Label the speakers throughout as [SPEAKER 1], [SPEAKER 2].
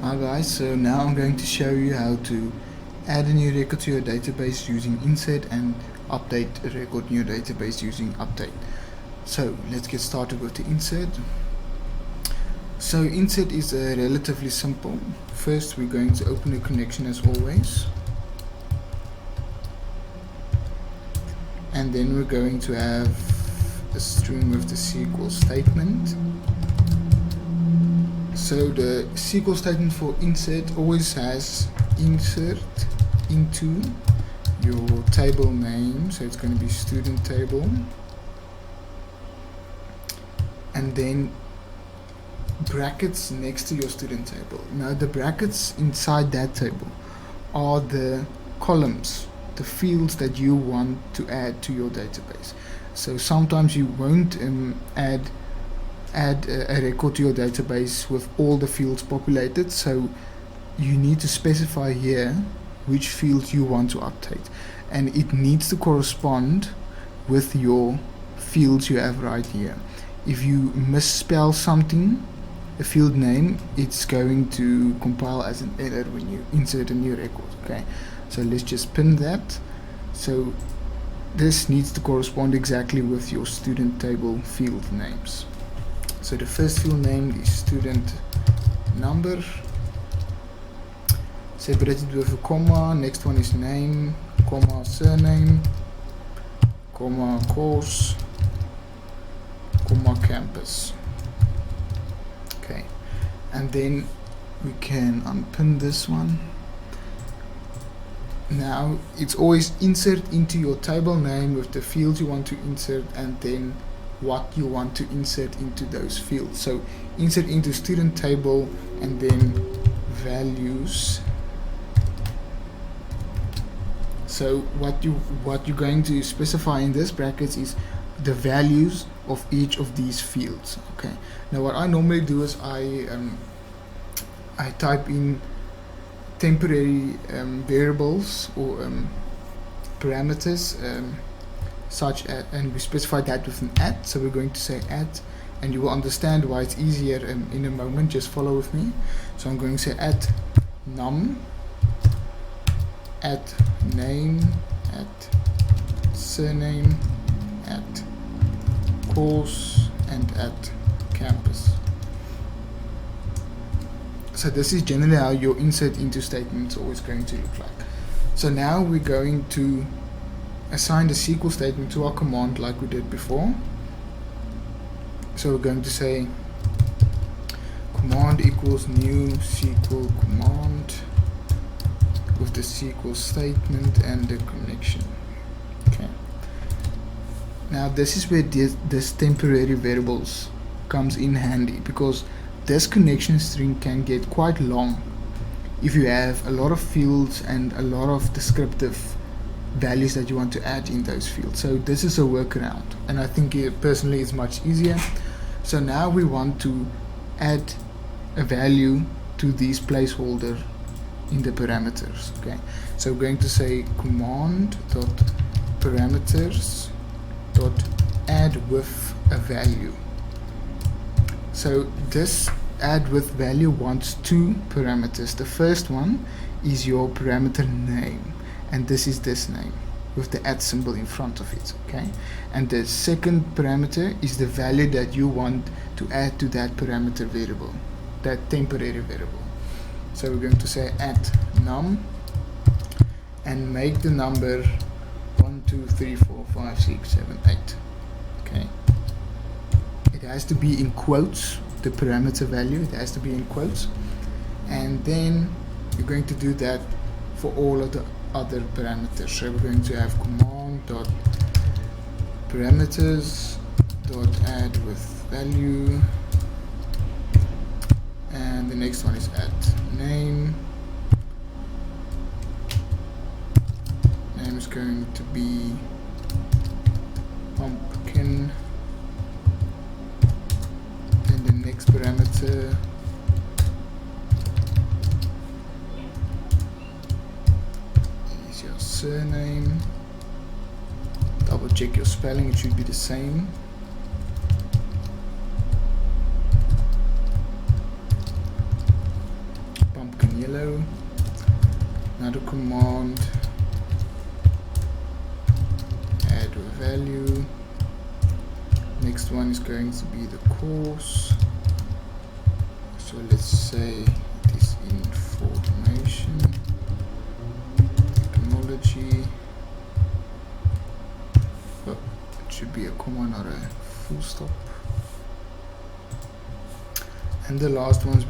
[SPEAKER 1] Hi guys, so now I'm going to show you how to add a new record to your database using insert and update a record in your database using update. So let's get started with the insert. So insert is relatively simple. First we're going to open a connection as always, and then we're going to have a string with the SQL statement. So the SQL statement for insert always has insert into your table name, so it's going to be student table, and then brackets next to your student table. Now the brackets inside that table are the columns, the fields that you want to add to your database. So sometimes you won't add a record to your database with all the fields populated, so you need to specify here which fields you want to update, and it needs to correspond with your fields you have right here. If you misspell something, a field name, it's going to compile as an error when you insert a new record. Okay, so let's just pin that. So this needs to correspond exactly with your student table field names. So the first field name is student number, separated with a comma. Next one is name, comma, surname, comma, course, comma, campus. Okay, and then we can unpin this one. Now it's always insert into your table name with the fields you want to insert, and then what you want to insert into those fields. So insert into student table and then values. So what you're going to specify in this brackets is the values of each of these fields. Okay, now what I normally do is I type in temporary variables or parameters, such as, and we specify that with an @ so we're going to say @ and you will understand why it's easier in a moment. Just follow with me. So I'm going to say @num, @name, @surname, @course, and @campus. So this is generally how your insert into statement is always going to look like. So now we're going to assign the SQL statement to our command like we did before. So we're going to say command equals new SQL command with the SQL statement and the connection. Okay. Now this is where this temporary variables comes in handy, because this connection string can get quite long if you have a lot of fields and a lot of descriptive values that you want to add in those fields. So this is a workaround, and I think it personally is much easier. So now we want to add a value to these placeholder in the parameters. Okay, so we're going to say command dot parameters dot add with a value. So this add with value wants two parameters. The first one is your parameter name, and this is this name with the @ symbol in front of it. Okay, and the second parameter is the value that you want to add to that parameter variable, that temporary variable. So we're going to say @num and make the number 1 2 3 4 5 6 7 8. Okay, it has to be in quotes. The parameter value, it has to be in quotes, and then you're going to do that for all of the other parameters. So we're going to have command dot parameters dot add with value, and the next one is @name. Name is going to be pumpkin. Then the next parameter is your surname. Double check your spelling, it should be the same. yellow. Another command, add a value. Next one is going to be the course. So let's say it is information technology. Oh, it should be a comma, not a full stop. And the last one's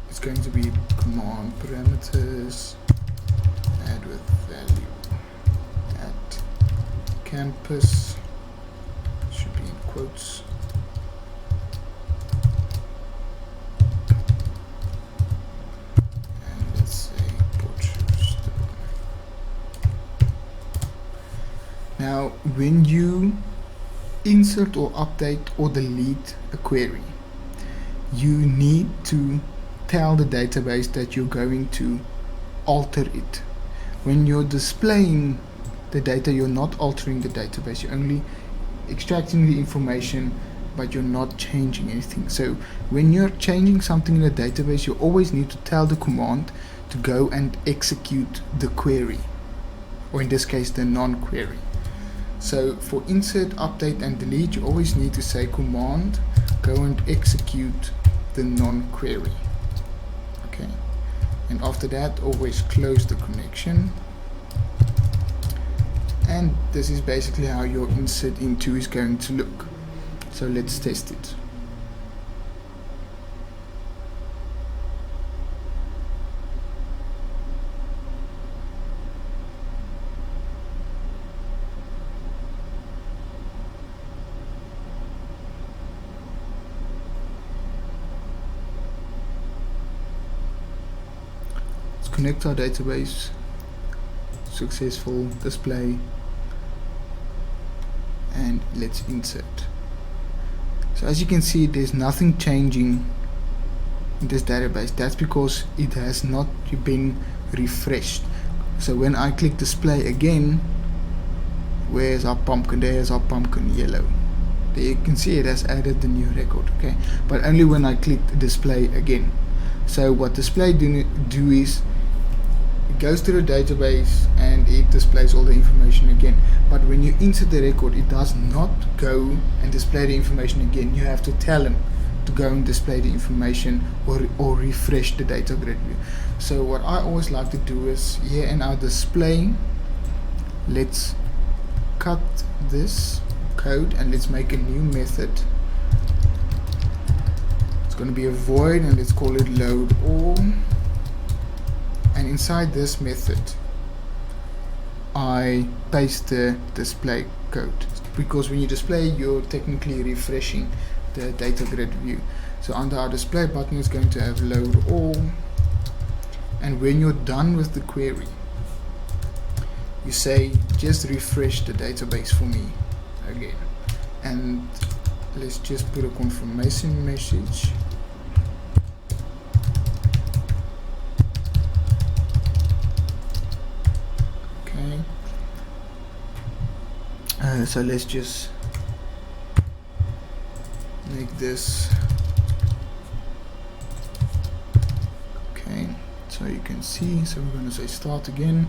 [SPEAKER 1] it's going to be command parameters, add with value at campus, should be in quotes. And let's say Portugal. Now, when you insert or update or delete a query, you need to tell the database that you're going to alter it. When you're displaying the data, you're not altering the database, you're only extracting the information, but you're not changing anything. So when you're changing something in the database, you always need to tell the command to go and execute the query, or in this case the non-query. So for insert, update and delete, you always need to say command go and execute the non-query. Okay, and after that always close the connection. And this is basically how your insert into is going to look. So let's test it. Connect our database, successful display, and let's insert. So as you can see, there's nothing changing in this database. That's because it has not been refreshed. So when I click display again, where's our pumpkin? There's our pumpkin yellow. There you can see it has added the new record. Okay, but only when I click display again. So what display do is it goes to the database and it displays all the information again. But when you insert the record, it does not go and display the information again. You have to tell him to go and display the information or refresh the data grid view. So what I always like to do is here in our display, let's cut this code and let's make a new method. It's going to be a void and let's call it load all. And inside this method I paste the display code, because when you display, you're technically refreshing the data grid view. So under our display button is going to have load all, and when you're done with the query, you say just refresh the database for me again. And let's just put a confirmation message. So let's just make this okay, so you can see. So we're going to say start again.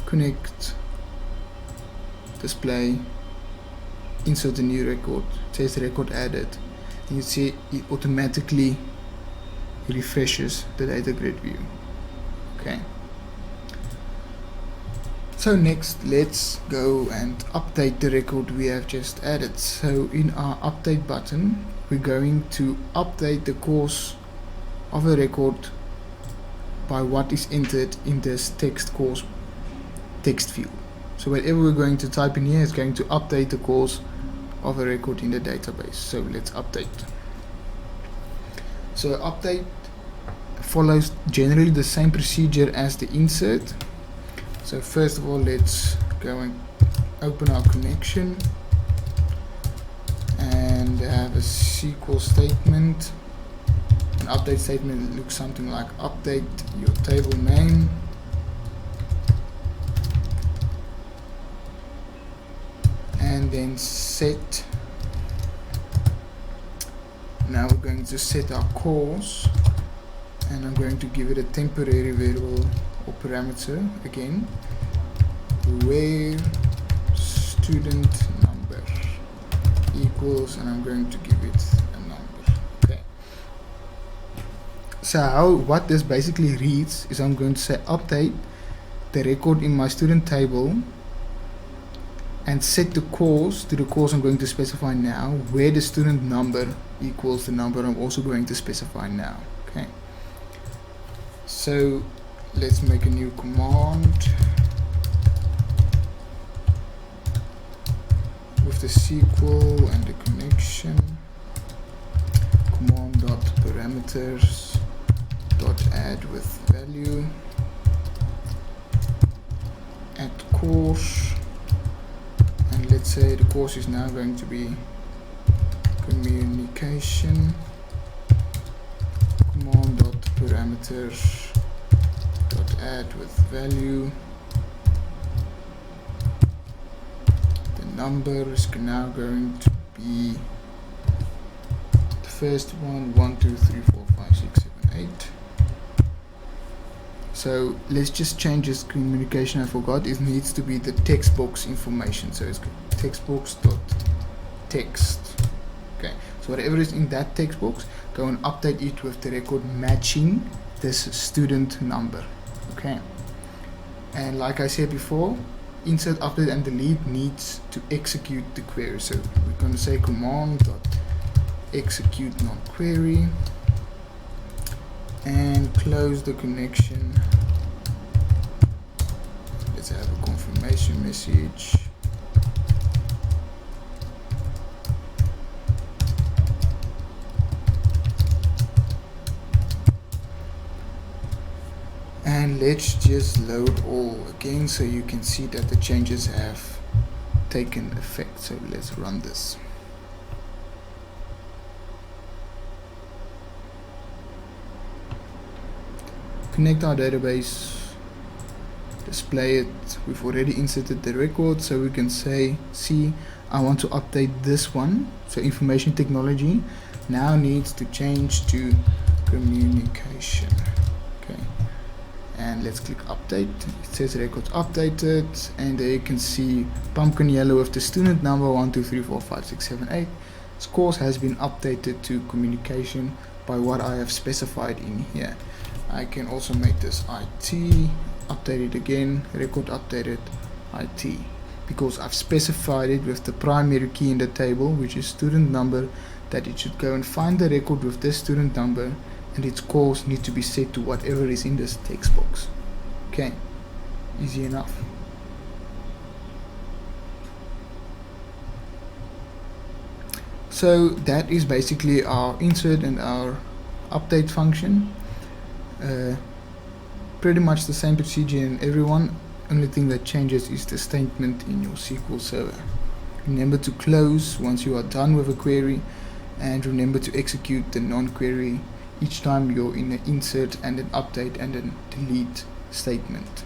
[SPEAKER 1] Connect, display, insert a new record, it says record added, and you see it automatically refreshes the data grid view. Okay, so next let's go and update the record we have just added. So in our update button, we're going to update the course of a record by what is entered in this text course text field. So whatever we're going to type in here is going to update the course of a record in the database. So let's update. So update follows generally the same procedure as the insert. So first of all, let's go and open our connection and have a SQL statement. An update statement looks something like update your table name, and then set Now we're going to set our course, and I'm going to give it a temporary variable or parameter again, where student number equals, and I'm going to give it a number. Okay. So what this basically reads is I'm going to say update the record in my student table and set the course to the course I'm going to specify now, where the student number equals the number I'm also going to specify now. Okay. So let's make a new command with the SQL and the connection. Command dot parameters dot add with value, add course, and let's say the course is now going to be communication. Command dot parameters dot add with value. The number is now going to be the first one, 1 2 3 4 5 6 7 8. So let's just change this communication. I forgot it needs to be the text box information, so it's text box dot text. Okay, so whatever is in that text box, go and update it with the record matching this student number. Okay, and like I said before, insert, update, and delete needs to execute the query. So we're going to say command dot execute non-query and close the connection. Let's have a confirmation message. And let's just load all again so you can see that the changes have taken effect. So let's run this. Connect our database, display it. We've already inserted the record, so we can say, see, I want to update this one. So information technology now needs to change to communication. Okay, and let's click update. It says records updated, and there you can see pumpkin yellow with the student number 1 2 3 4 5 6 7 8. This course has been updated to communication by what I have specified in here. I can also make this IT, update it again, record updated IT, because I've specified it with the primary key in the table, which is student number, that it should go and find the record with this student number, and its course need to be set to whatever is in this text box. Okay, easy enough. So that is basically our insert and our update function. Pretty much the same procedure in everyone. Only thing that changes is the statement in your SQL server. Remember to close once you are done with a query, and remember to execute the non-query each time you're in an insert and an update and a delete statement.